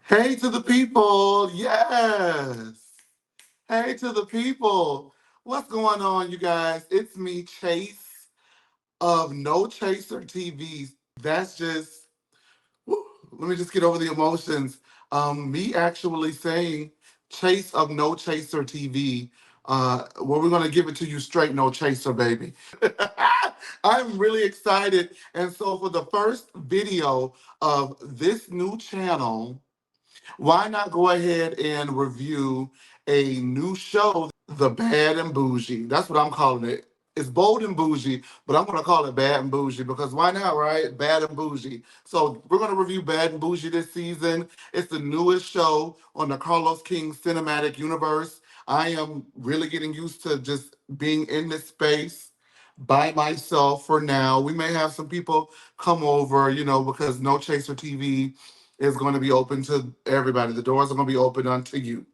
Hey to the people. Yes. Hey to the people. What's going on, you guys? It's me, Chase of No Chaser TV. That's just, whew, let me just get over the emotions. Me actually saying Chase of No Chaser TV. Well, we're going to give it to you straight, No Chaser, baby. I'm really excited. And so, for the first video of this new channel, why not go ahead and review a new show, The Bad and Bougie? That's what I'm calling it. It's bold and bougie, but I'm gonna call it bad and bougie because why not, right? Bad and bougie. So we're gonna review Bad and Bougie this season. It's the newest show on the Carlos King cinematic universe. I am really getting used to just being in this space by myself for now. We may have some people come over, because No Chaser TV is going to be open to everybody. The doors are going to be open unto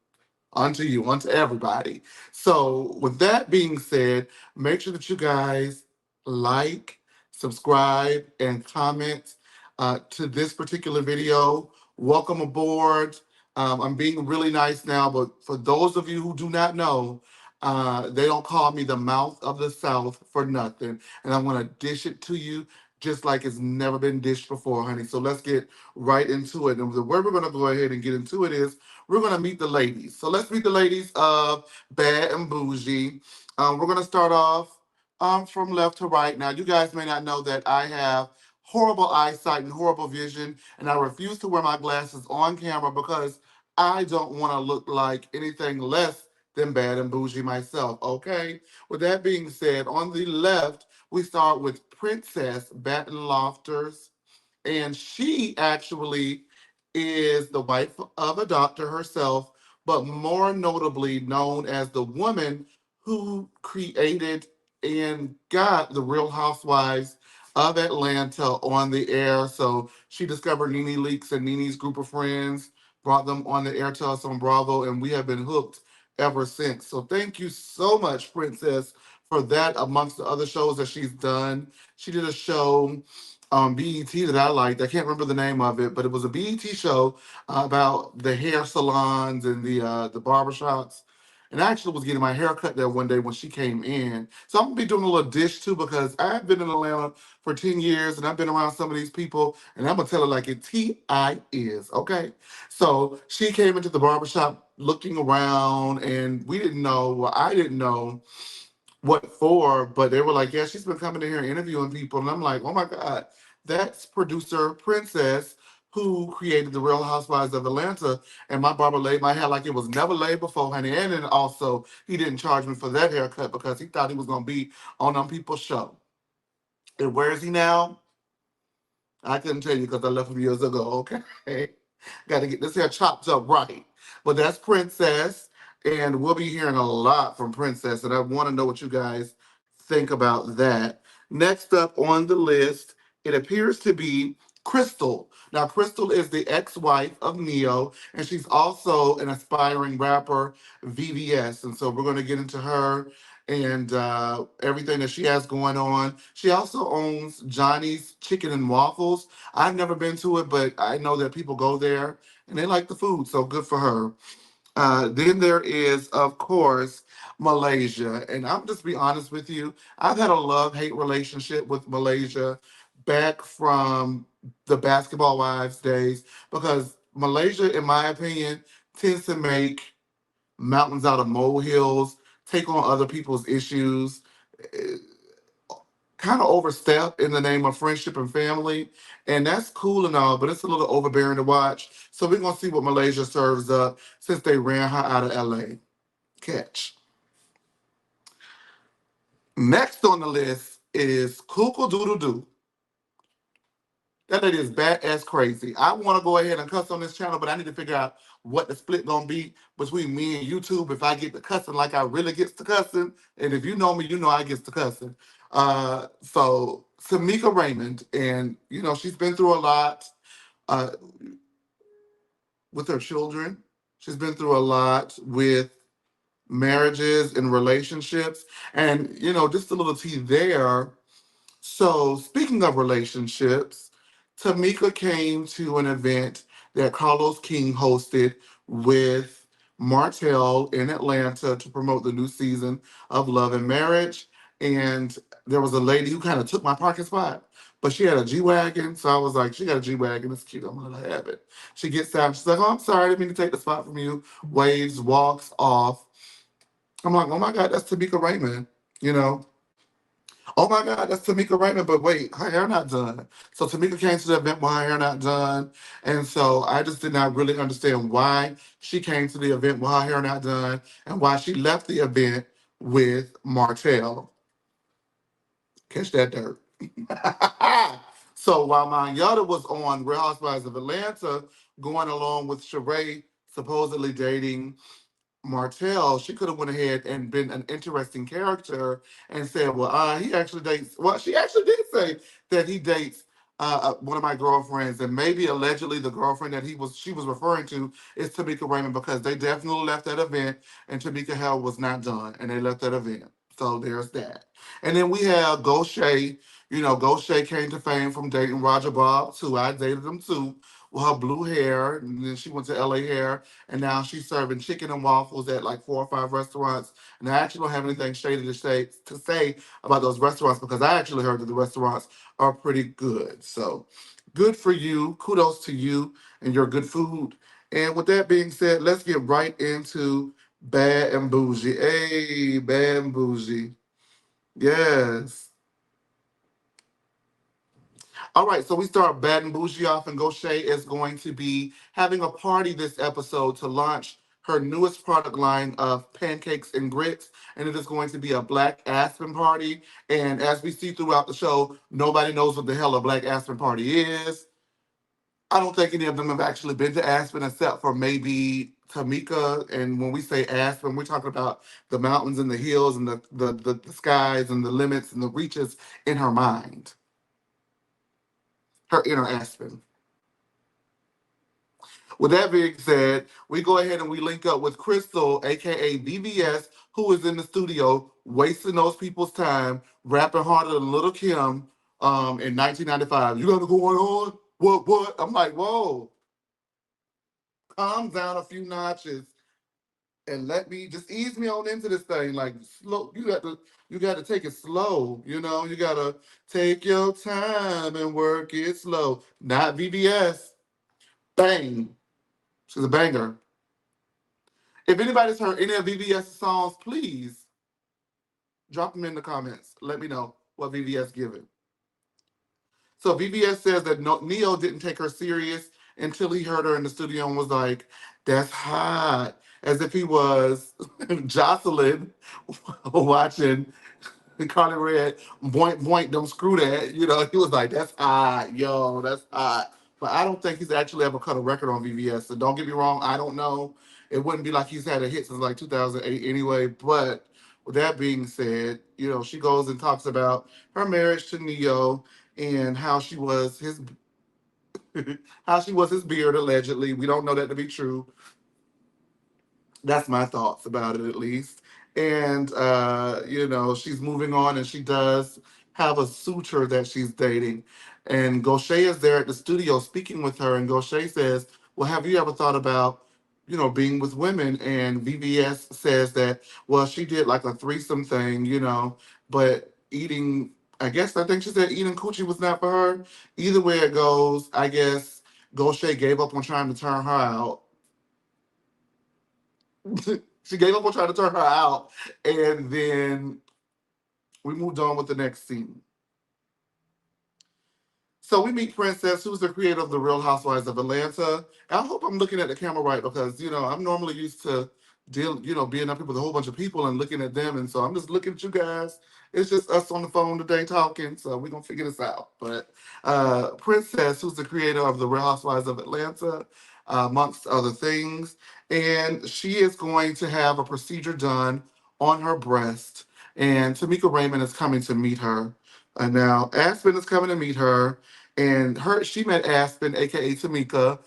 everybody. So, with that being said, make sure that you guys like, subscribe, and comment to this particular video. Welcome aboard. I'm being really nice now, but for those of you who do not know, they don't call me the mouth of the South for nothing. And I'm going to dish it to you just like it's never been dished before, honey. So let's get right into it. And the way we're going to go ahead and get into it is we're going to meet the ladies. So let's meet the ladies of Bad and Bougie. We're going to start off from left to right. Now, you guys may not know that I have horrible eyesight and horrible vision, and I refuse to wear my glasses on camera because I don't want to look like anything less than Bad and Bougie myself, okay? With that being said, on the left, we start with Princess Batten Lofters, and she actually is the wife of a doctor herself, but more notably known as the woman who created and got the Real Housewives of Atlanta on the air. So she discovered Nene Leakes and Nene's group of friends, brought them on the air to us on Bravo, and we have been hooked ever since. So thank you so much, Princess, for that, amongst the other shows that she's done. She did a show BET that I liked. I can't remember the name of it, but it was a BET show about the hair salons and the barbershops. And I actually was getting my hair cut there one day when she came in. So I'm gonna be doing a little dish too because I've been in Atlanta for 10 years and I've been around some of these people and I'm gonna tell it like it T.I. is, okay? So she came into the barbershop looking around and we didn't know, well, I didn't know what for, but they were like, yeah, she's been coming in here interviewing people. And I'm like, oh my God, that's producer Princess who created the Real Housewives of Atlanta. And my barber laid my hair like it was never laid before, honey. And then also, he didn't charge me for that haircut because he thought he was going to be on them people's show. And where is he now? I couldn't tell you because I left him years ago, okay? Got to get this hair chopped up right. But that's Princess, and we'll be hearing a lot from Princess, and I want to know what you guys think about that. Next up on the list, it appears to be Crystal. Now, Crystal is the ex-wife of Neo, and she's also an aspiring rapper, VVS. And so we're going to get into her and everything that she has going on. She also owns Johnny's Chicken and Waffles. I've never been to it, but I know that people go there and they like the food, so good for her. Then there is, of course, Malaysia. And I'm just be honest with you, I've had a love-hate relationship with Malaysia back from the Basketball Wives days because Malaysia, in my opinion, tends to make mountains out of molehills, take on other people's issues, kind of overstep in the name of friendship and family. And that's cool and all, but it's a little overbearing to watch. So we're going to see what Malaysia serves up since they ran her out of LA. Catch. Next on the list is Kuka Doodle Doo. That lady is bad as crazy. I want to go ahead and cuss on this channel, but I need to figure out what the split gonna be between me and YouTube if I get to cussing like I really gets to cussing. And if you know me, you know I gets to cussing. So Tameka Raymond, and she's been through a lot uh, with her children. She's been through a lot with marriages and relationships. And just a little tea there. So speaking of relationships, Tameka came to an event that Carlos King hosted with Martell in Atlanta to promote the new season of Love and Marriage. And there was a lady who kind of took my parking spot, but she had a G Wagon. So I was like, she got a G Wagon. It's cute. I'm going to have it. She gets out. She's like, oh, I'm sorry. I didn't mean to take the spot from you. Waves, walks off. I'm like, oh my God, that's Tameka Raymond. You know, oh my God, that's Tameka Raymond. But wait, her hair not done. So Tameka came to the event with her hair not done. And so I just did not really understand why she came to the event with her hair not done and why she left the event with Martell. Catch that dirt. So while Manyata was on Real Housewives of Atlanta, going along with Sheree supposedly dating Martell, she could have went ahead and been an interesting character and said, "Well, he actually dates." Well, she actually did say that he dates one of my girlfriends, and maybe allegedly the girlfriend that she was referring to is Tameka Raymond because they definitely left that event, and Tameka Hell was not done, and they left that event. So there's that. And then we have Goshay. You know, Goshay came to fame from dating Roger Bob too. I dated him too with her blue hair, and then she went to LA Hair and now she's serving chicken and waffles at like 4 or 5 restaurants. And I actually don't have anything shady to say about those restaurants because I actually heard that the restaurants are pretty good. So good for you. Kudos to you and your good food. And with that being said, let's get right into Bad and Bougie. Hey, Bad and Bougie. Yes. All right, so we start Bad and Bougie off, and Goshay is going to be having a party this episode to launch her newest product line of pancakes and grits, and it is going to be a Black Aspen party. And as we see throughout the show, nobody knows what the hell a Black Aspen party is. I don't think any of them have actually been to Aspen except for maybe Tameka. And when we say Aspen, we're talking about the mountains and the hills and the skies and the limits and the reaches in her mind, her inner Aspen. With that being said, we go ahead and we link up with Crystal, aka BBS, who is in the studio wasting those people's time, rapping harder than Little Kim in 1995. You gotta go on? What? I'm like, whoa, calm down a few notches and let me just ease me on into this thing. Like slow, you got to take it slow. You know, you gotta take your time and work it slow. Not VBS. Bang. She's a banger. If anybody's heard any of VVS songs, please drop them in the comments. Let me know what VVS giving. So VVS says that Neo didn't take her serious until he heard her in the studio and was like, "That's hot," as if he was Jocelyn watching Carly Red, boink boink, don't screw that. You know, he was like, "That's hot, yo, that's hot." But I don't think he's actually ever cut a record on VVS. So don't get me wrong, I don't know. It wouldn't be like he's had a hit since like 2008 anyway. But with that being said, you know, she goes and talks about her marriage to Neo and how she was his how she was his beard allegedly. We don't know that to be true. That's my thoughts about it, at least. And you know, she's moving on, and she does have a suitor that she's dating. And Goshay is there at the studio speaking with her, and Goshay says, "Well, have you ever thought about, you know, being with women?" And VVS says that, well, she did like a threesome thing, you know, but eating. I think she said eating coochie was not for her. Either way it goes, I guess Goshay gave up on trying to turn her out. She gave up on trying to turn her out, and then we moved on with the next scene. So we meet Princess, who's the creator of the Real Housewives of Atlanta. And I hope I'm looking at the camera right because you know I'm normally used to being up here with a whole bunch of people and looking at them, and so I'm just looking at you guys. It's just us on the phone today talking, so we're gonna figure this out. But Princess, who's the creator of the Real Housewives of Atlanta, amongst other things, and she is going to have a procedure done on her breast, and Tameka Raymond is coming to meet her. And now Aspen is coming to meet her, and she met Aspen, aka Tameka,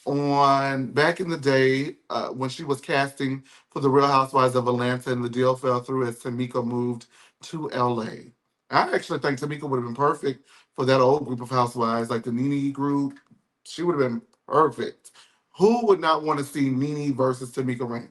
on back in the day when she was casting for the Real Housewives of Atlanta, and the deal fell through as Tameka moved to LA. I actually think Tameka would have been perfect for that old group of housewives, like the Nene group. She would have been perfect. Who would not want to see Nene versus Tameka Rain?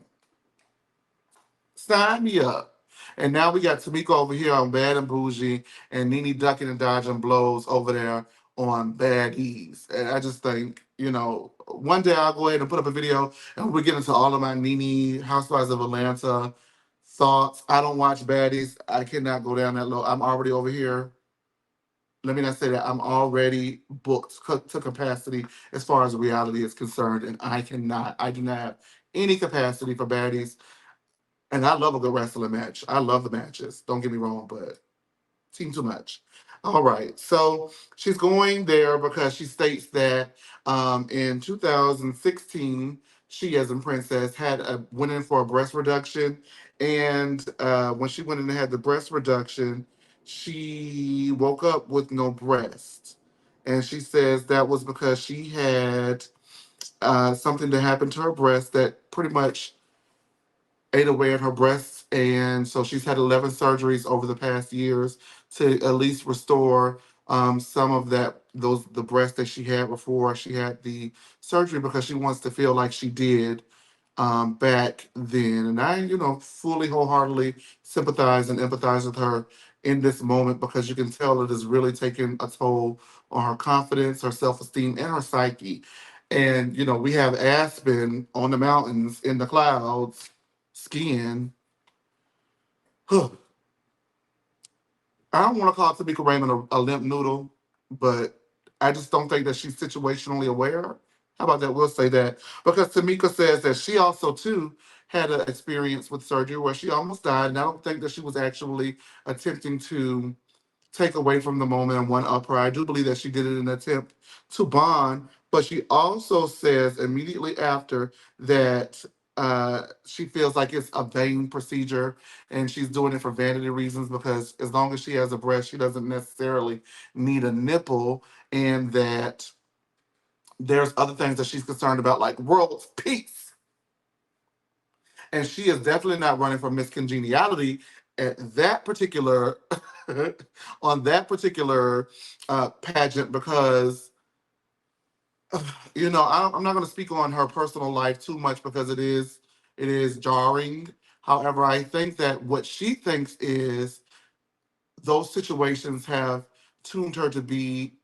Sign me up. And now we got Tameka over here on Bad and Bougie, and Nene ducking and dodging blows over there on Bad Ease. And I just think, one day I'll go ahead and put up a video and we'll get into all of my Nene Housewives of Atlanta thoughts. I don't watch Baddies. I cannot go down that low. I'm already over here. Let me not say that. I'm already booked to capacity as far as reality is concerned, and I do not have any capacity for Baddies. And I love a good wrestling match. I love the matches. Don't get me wrong, but seem too much. All right. So she's going there because she states that in 2016, she, as in Princess, went in for a breast reduction. And when she went in and had the breast reduction, she woke up with no breast. And she says that was because she had something that happened to her breast that pretty much ate away at her breasts, and so she's had 11 surgeries over the past years to at least restore some of the breasts that she had before she had the surgery, because she wants to feel like she did back then. And I, fully wholeheartedly sympathize and empathize with her in this moment, because you can tell it is really taking a toll on her confidence, her self-esteem, and her psyche. And we have Aspen on the mountains in the clouds skiing. I don't want to call Tameka Raymond a limp noodle, but I just don't think that she's situationally aware. How about that? We'll say that. Because Tameka says that she also, too, had an experience with surgery where she almost died, and I don't think that she was actually attempting to take away from the moment and one up her. I do believe that she did it in an attempt to bond, but she also says immediately after that she feels like it's a vain procedure and she's doing it for vanity reasons, because as long as she has a breast, she doesn't necessarily need a nipple, and that there's other things that she's concerned about, like world peace. And she is definitely not running for Miss Congeniality at that particular on that particular pageant, because I'm not going to speak on her personal life too much because it is jarring. However, I think that what she thinks is those situations have tuned her to be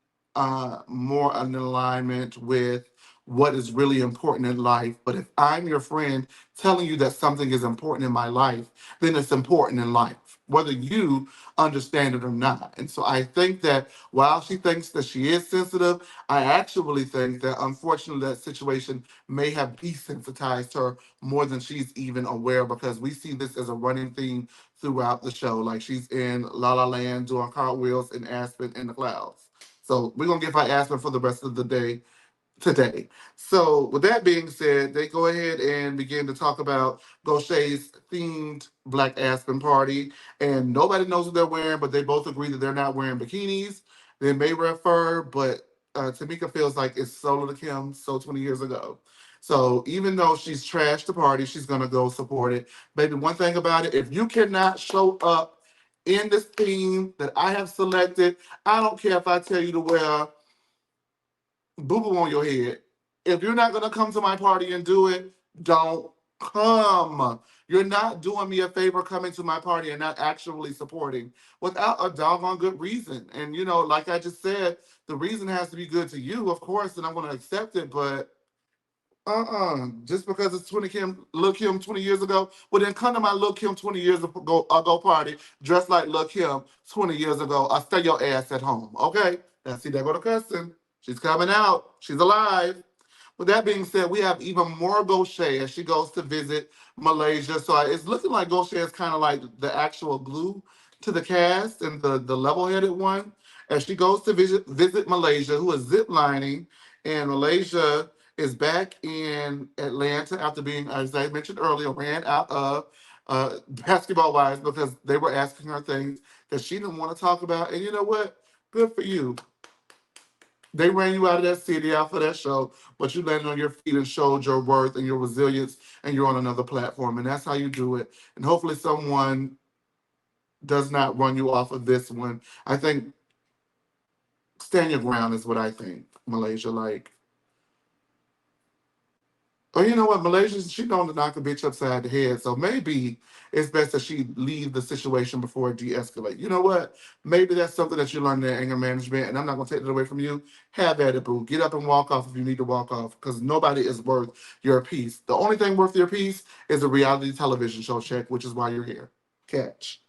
more in alignment with what is really important in life. But if I'm your friend telling you that something is important in my life, then it's important in life, whether you understand it or not. And so I think that while she thinks that she is sensitive, I actually think that unfortunately that situation may have desensitized her more than she's even aware, because we see this as a running theme throughout the show. Like, she's in La La Land doing cartwheels in Aspen in the clouds. So we're gonna give her Aspen for the rest of the day today. So with that being said, they go ahead and begin to talk about Gaucher's themed Black Aspen party, and nobody knows what they're wearing, but they both agree that they're not wearing bikinis. They may wear fur, but Tameka feels like it's Solo to Kim, so 20 years ago. So even though she's trashed the party, she's gonna go support it. Baby, one thing about it, if you cannot show up in this theme that I have selected, I don't care if I tell you to wear boo boo on your head. If you're not gonna come to my party and do it, don't come. You're not doing me a favor coming to my party and not actually supporting without a doggone good reason. And like I just said, the reason has to be good to you, of course, and I'm gonna accept it, but just because it's 20 Kim, Lil Kim 20 years ago, well then come to my Lil Kim 20 years ago party dressed like Lil Kim 20 years ago. I stay your ass at home, okay? Now see, there go the cussing. She's coming out. She's alive. With that being said, we have even more Gaucher as she goes to visit Malaysia. So it's looking like Gaucher is kind of like the actual glue to the cast and the level-headed one. As she goes to visit Malaysia, who is ziplining, and Malaysia is back in Atlanta after being, as I mentioned earlier, ran out of basketball wives because they were asking her things that she didn't want to talk about. And you know what? Good for you. They ran you out of that city out for that show, but you landed on your feet and showed your worth and your resilience, and you're on another platform. And that's how you do it. And hopefully, someone does not run you off of this one. I think stand your ground is what I think, Malaysia. Like, Oh, you know what? Malaysia, she known to knock a bitch upside the head. So maybe it's best that she leave the situation before it de-escalate. You know what? Maybe that's something that you learn in anger management, and I'm not gonna take it away from you. Have at it, boo. Get up and walk off if you need to walk off, because nobody is worth your peace. The only thing worth your peace is a reality television show check, which is why you're here. Catch.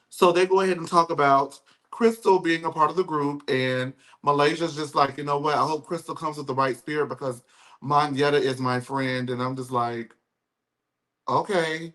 So they go ahead and talk about Crystal being a part of the group, and Malaysia's just like, you know what? I hope Crystal comes with the right spirit because Monyetta is my friend, and I'm just like, okay,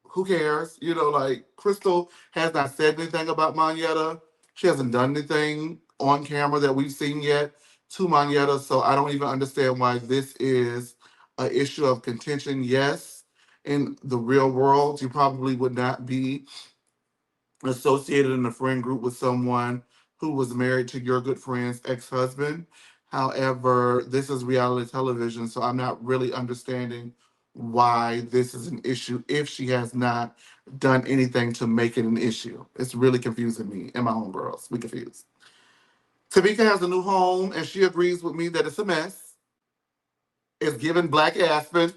who cares? You know, like Crystal has not said anything about Monyetta. She hasn't done anything on camera that we've seen yet to Monyetta, so I don't even understand why this is an issue of contention. Yes, in the real world, you probably would not be associated in a friend group with someone who was married to your good friend's ex-husband. However, this is reality television, so I'm not really understanding why this is an issue if she has not done anything to make it an issue. It's really confusing me and my homegirls. We confused. Tameka has a new home and she agrees with me that it's a mess. It's given Black Aspen.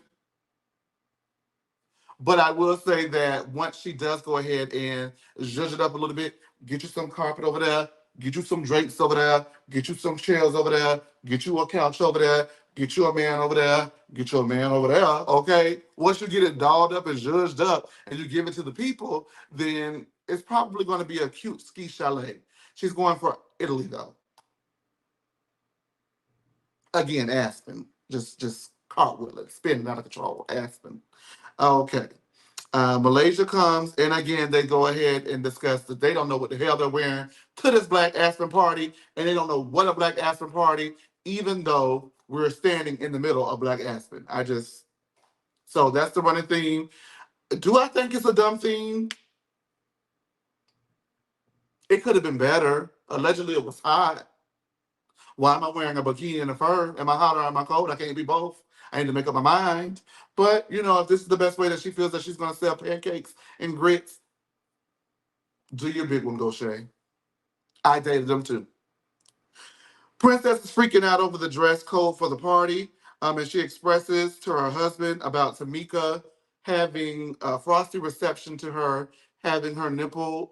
But I will say that once she does go ahead and zhuzh it up a little bit, get you some carpet over there, get you some drapes over there, get you some chairs over there, get you a couch over there, get you a man over there, get you a man over there, okay? Once you get it dolled up and zhuzhed up and you give it to the people, then it's probably going to be a cute ski chalet. She's going for Italy though. Again, Aspen. Just cartwheeling, spinning out of control. Aspen. Okay. Malaysia comes, and again, they go ahead and discuss that they don't know what the hell they're wearing to this Black Aspen party, and they don't know what a Black Aspen party, even though we're standing in the middle of Black Aspen. So that's the running theme. Do I think it's a dumb theme? It could have been better. Allegedly, it was hot. Why am I wearing a bikini and a fur? Am I hot or am I cold? I can't be both. I need to make up my mind. But, you know, if this is the best way that she feels that she's going to sell pancakes and grits, do your big one, go Shay. I dated them too. Princess is freaking out over the dress code for the party, and she expresses to her husband about Tameka having a frosty reception to her, having her nipple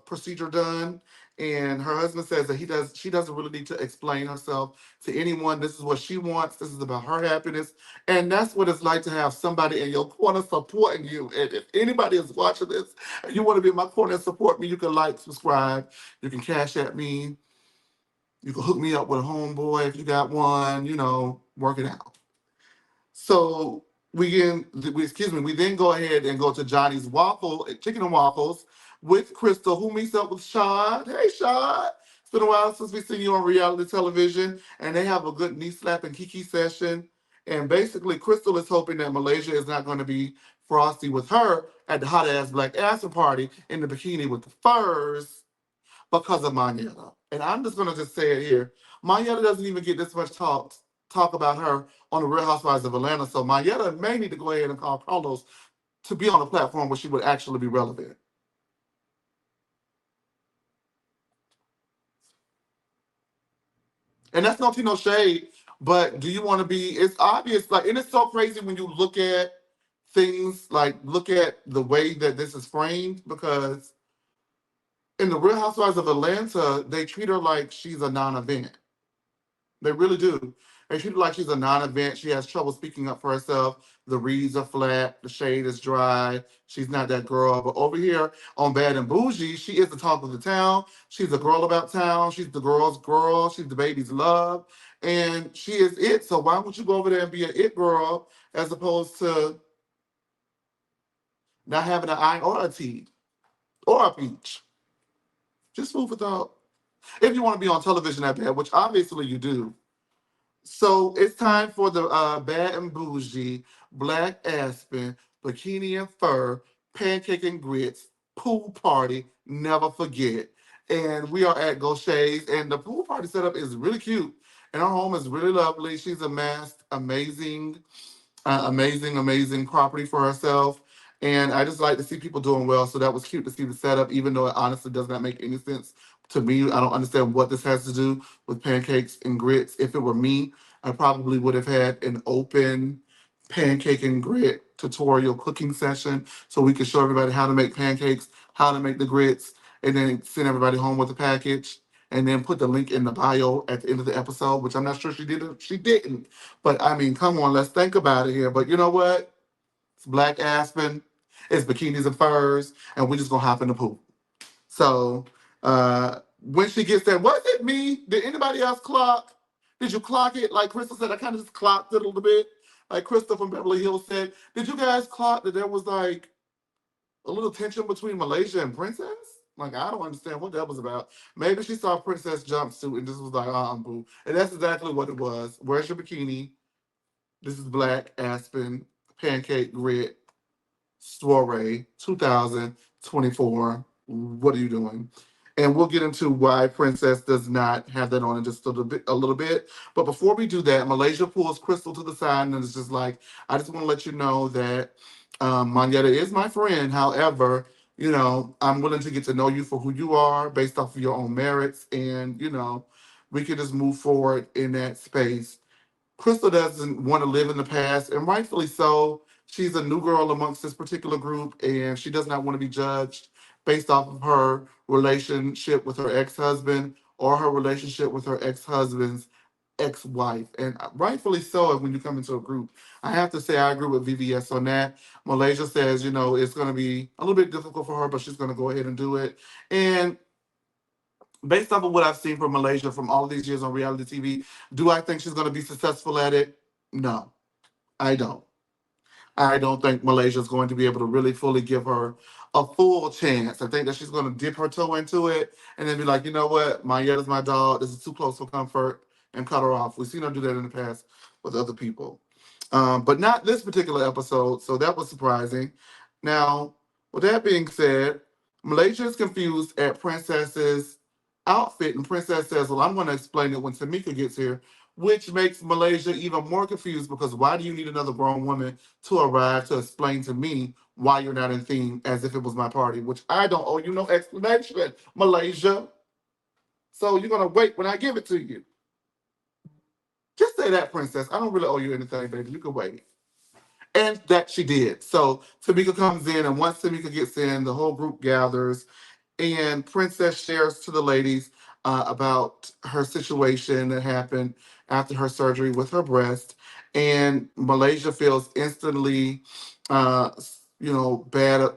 procedure done. And her husband says that she doesn't really need to explain herself to anyone. This is what she wants. This is about her happiness. And that's what it's like to have somebody in your corner supporting you. And if anybody is watching this and you want to be in my corner and support me, you can like, subscribe, you can cash at me, you can hook me up with a homeboy if you got one, you know, work it out. So we then go ahead and go to Johnny's Chicken and Waffles with Crystal, who meets up with Shad. Hey, Shad. It's been a while since we've seen you on reality television, and they have a good knee slap and kiki session. And basically, Crystal is hoping that Malaysia is not going to be frosty with her at the hot ass Black Acid party in the bikini with the furs because of Monyetta. And I'm just gonna just say it here. Monyetta doesn't even get this much talk about her on the Real Housewives of Atlanta. So Monyetta may need to go ahead and call Carlos to be on a platform where she would actually be relevant. And that's not no shade, but do you want to be? It's obvious, like, and it's so crazy when you look at things, like look at the way that this is framed, because in the Real Housewives of Atlanta, they treat her like she's a non-event. They really do. They treat her like she's a non-event. She has trouble speaking up for herself. The reads are flat. The shade is dry. She's not that girl. But over here on Bad and Bougie, she is the talk of the town. She's a girl about town. She's the girl's girl. She's the baby's love. And she is it. So why would you go over there and be an it girl as opposed to not having an I or a T or a peach? Just food for thought. If you want to be on television that bad, which obviously you do. So it's time for the Bad and Bougie, Black Aspen, Bikini and Fur, Pancake and Grits, Pool Party, never forget. And we are at Gaucher's, and the pool party setup is really cute. And our home is really lovely. She's amassed amazing property for herself. And I just like to see people doing well. So that was cute to see the setup, even though it honestly does not make any sense To me, I don't understand what this has to do with pancakes and grits. If it were me, I probably would have had an open pancake and grit tutorial cooking session so we could show everybody how to make pancakes, how to make the grits, and then send everybody home with a package. And then put the link in the bio at the end of the episode, which I'm not sure she did. She didn't. But I mean, come on, let's think about it here. But you know what? It's Black Aspen, it's bikinis and furs, and we're just gonna hop in the pool. So when she gets there, was it me? Did anybody else clock? Did you clock it? Like Crystal said, I kind of just clocked it a little bit. Like Crystal from Beverly Hills said, did you guys clock that there was like a little tension between Malaysia and Princess? Like, I don't understand what that was about. Maybe she saw Princess jumpsuit and just was like, boo. And that's exactly what it was. Where's your bikini? This is Black Aspen Pancake Grit Soiree 2024. What are you doing? And we'll get into why Princess does not have that on in just a little bit. But before we do that, Malaysia pulls Crystal to the side and it's just like, I just want to let you know that Monyetta is my friend. However, I'm willing to get to know you for who you are based off of your own merits. And, we can just move forward in that space. Crystal doesn't want to live in the past, and rightfully so. She's a new girl amongst this particular group, and she does not want to be judged based off of her relationship with her ex husband or her relationship with her ex husband's ex wife. And rightfully so, when you come into a group. I have to say, I agree with VVS on that. Malaysia says, it's going to be a little bit difficult for her, but she's going to go ahead and do it. And based off of what I've seen from Malaysia from all these years on reality TV, do I think she's going to be successful at it? No, I don't. I don't think Malaysia is going to be able to really fully give her a full chance. I think that she's going to dip her toe into it and then be like, you know what, Mayetta's my dog. This is too close for comfort, and cut her off. We've seen her do that in the past with other people, but not this particular episode. So that was surprising. Now, with that being said, Malaysia is confused at Princess's outfit, and Princess says, "Well, I'm going to explain it when Tameka gets here." Which makes Malaysia even more confused because why do you need another grown woman to arrive to explain to me why you're not in theme as if it was my party, which I don't owe you no explanation, Malaysia. So you're gonna wait when I give it to you. Just say that, Princess. I don't really owe you anything, baby. You can wait. And that she did. So Tameka comes in, and once Tameka gets in, the whole group gathers, and Princess shares to the ladies about her situation that happened after her surgery with her breast. And Malaysia feels uh,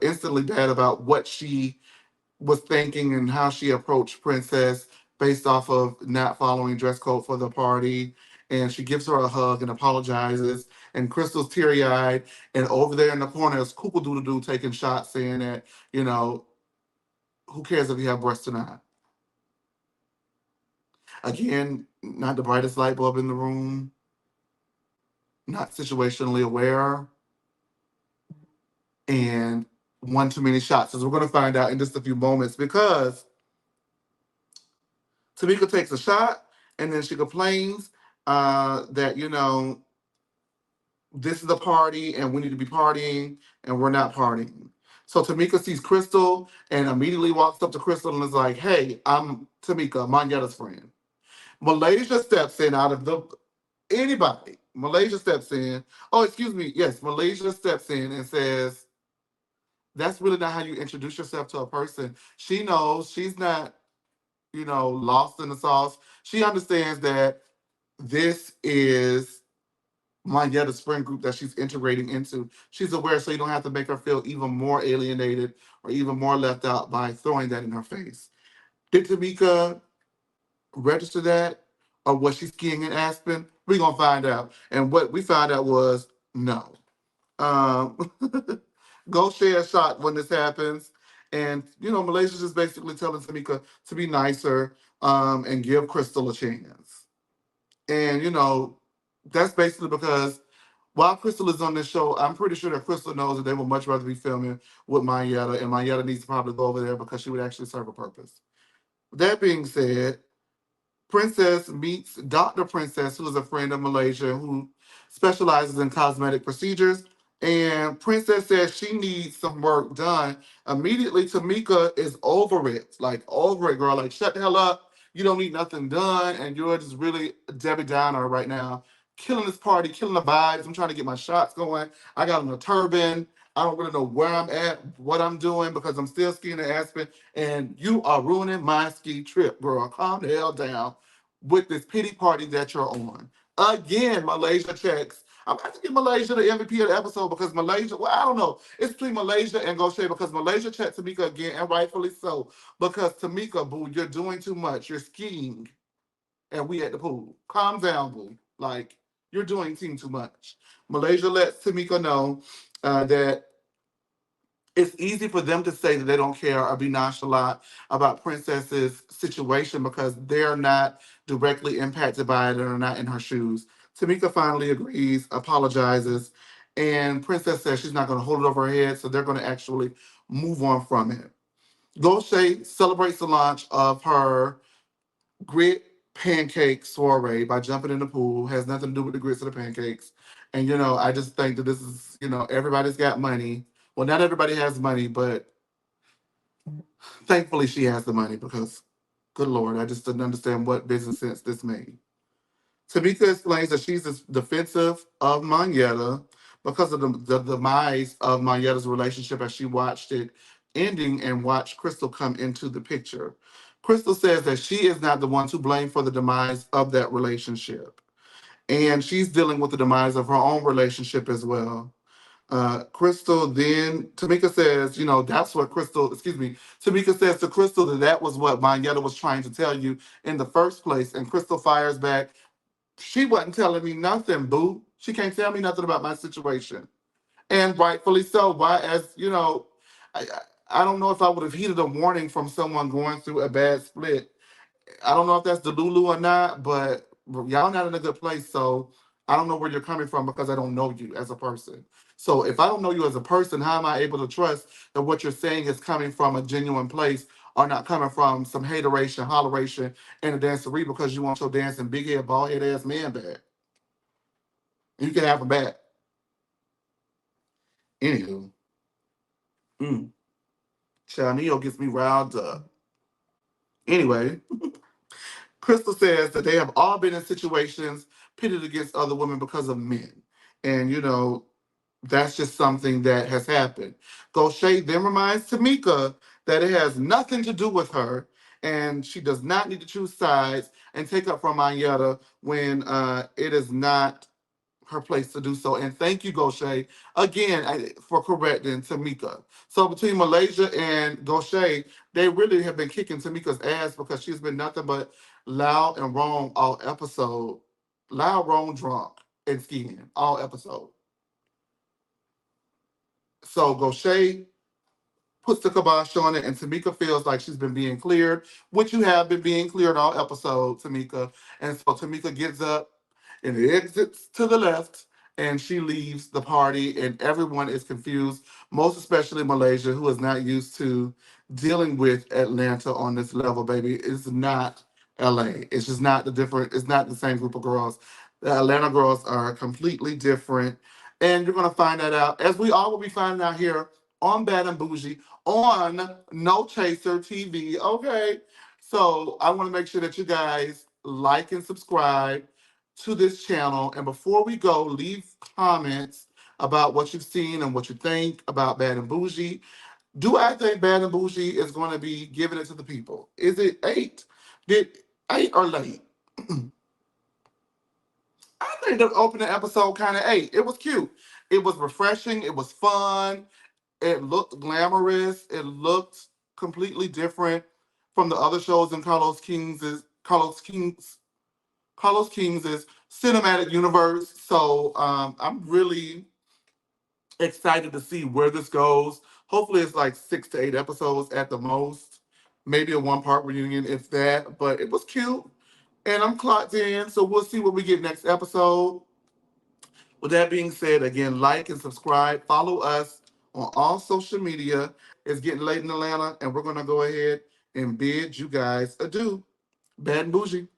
instantly bad about what she was thinking and how she approached Princess based off of not following dress code for the party. And she gives her a hug and apologizes. And Crystal's teary eyed. And over there in the corner is Koopa Doodle Doo taking shots, saying that, who cares if you have breasts or not? Again, not the brightest light bulb in the room, not situationally aware, and one too many shots. As we're going to find out in just a few moments, because Tameka takes a shot and then she complains that, this is a party and we need to be partying and we're not partying. So Tameka sees Crystal and immediately walks up to Crystal and is like, hey, I'm Tameka, Monyetta's friend. Malaysia steps in out of the anybody. Malaysia steps in. Oh, excuse me. Yes, Malaysia steps in and says, that's really not how you introduce yourself to a person. She knows she's not, lost in the sauce. She understands that this is Monyetta's friend group that she's integrating into. She's aware, so you don't have to make her feel even more alienated or even more left out by throwing that in her face. Did Tameka register that, or was she skiing in Aspen? We're gonna find out. And what we found out was no. Um, go share a shot when this happens. And Malaysia's just basically telling Tameka to be nicer and give Crystal a chance. And that's basically because while Crystal is on this show, I'm pretty sure that Crystal knows that they would much rather be filming with Mayetta, and Mayetta needs to probably go over there because she would actually serve a purpose. That being said, Princess meets Dr. Princess, who is a friend of Malaysia who specializes in cosmetic procedures. And Princess says she needs some work done. Immediately, Tameka is over it. Like, over it, girl. Like, shut the hell up. You don't need nothing done. And you're just really Debbie Downer right now. Killing this party, killing the vibes. I'm trying to get my shots going. I got on a turban. I don't really know where I'm at, what I'm doing, because I'm still skiing in Aspen. And you are ruining my ski trip, girl. Calm the hell down with this pity party that you're on. Again, Malaysia checks. I'm about to give Malaysia the MVP of the episode because Malaysia, well, I don't know. It's between Malaysia and Goshay because Malaysia checked Tameka again, and rightfully so. Because Tameka, boo, you're doing too much. You're skiing, and we at the pool. Calm down, boo. Like, you're doing too much. Malaysia lets Tameka know that it's easy for them to say that they don't care or be nonchalant about Princess's situation because they're not directly impacted by it and are not in her shoes. Tameka finally agrees, apologizes, and Princess says she's not going to hold it over her head, so they're going to actually move on from it. Goshay celebrates the launch of her grit pancake soiree by jumping in the pool. Has nothing to do with the grits or the pancakes. And I just think that this is, everybody's got money. Well, not everybody has money, but thankfully she has the money because, good lord, I just didn't understand what business sense this made. Tameka explains that she's defensive of Monyetta because of the demise of Monyetta's relationship as she watched it ending and watched Crystal come into the picture. Crystal says that she is not the one to blame for the demise of that relationship. And she's dealing with the demise of her own relationship as well. Crystal then, Tameka says, that's what Crystal, excuse me, Tameka says to Crystal that was what Monyetta was trying to tell you in the first place. And Crystal fires back, she wasn't telling me nothing, boo. She can't tell me nothing about my situation. And rightfully so. Why, I, I don't know if I would have heeded a warning from someone going through a bad split. I don't know if that's the Lulu or not, but y'all not in a good place. So I don't know where you're coming from because I don't know you as a person. So if I don't know you as a person, how am I able to trust that what you're saying is coming from a genuine place or not coming from some hateration, holleration, and a dancery because you want your dancing big head, bald head ass man back? You can have him back. Anywho, mm, Chanel gets me riled up. Anyway, Crystal says that they have all been in situations pitted against other women because of men. And, that's just something that has happened. Goshay then reminds Tameka that it has nothing to do with her and she does not need to choose sides and take up from Monyetta when it is not her place to do so. And thank you, Goshay, again for correcting Tameka. So between Malaysia and Goshay, they really have been kicking Tameka's ass because she's been nothing but loud and wrong all episode. Loud, wrong, drunk, and skiing all episode. So Goshay puts the kibosh on it, and Tameka feels like she's been being cleared, which you have been being cleared all episode, Tameka. And so Tameka gets up and exits to the left, and she leaves the party, and everyone is confused, most especially Malaysia, who is not used to dealing with Atlanta on this level, baby. It's not LA. It's just not it's not the same group of girls. The Atlanta girls are completely different. And you're gonna find that out, as we all will be finding out here on Bad and Bougie on No Chaser TV. Okay. So I want to make sure that you guys like and subscribe to this channel. And before we go, leave comments about what you've seen and what you think about Bad and Bougie. Do I think Bad and Bougie is going to be giving it to the people? Is it 8? Did 8 or late? I think the opening episode kind of 8. It was cute. It was refreshing. It was fun. It looked glamorous. It looked completely different from the other shows in Carlos King's cinematic universe. So I'm really excited to see where this goes. Hopefully, it's like 6 to 8 episodes at the most, maybe a one-part reunion, if that. But it was cute, and I'm clocked in. So we'll see what we get next episode. With that being said, again, like and subscribe. Follow us on all social media. It's getting late in Atlanta, and we're gonna go ahead and bid you guys adieu. Bad and Bougie.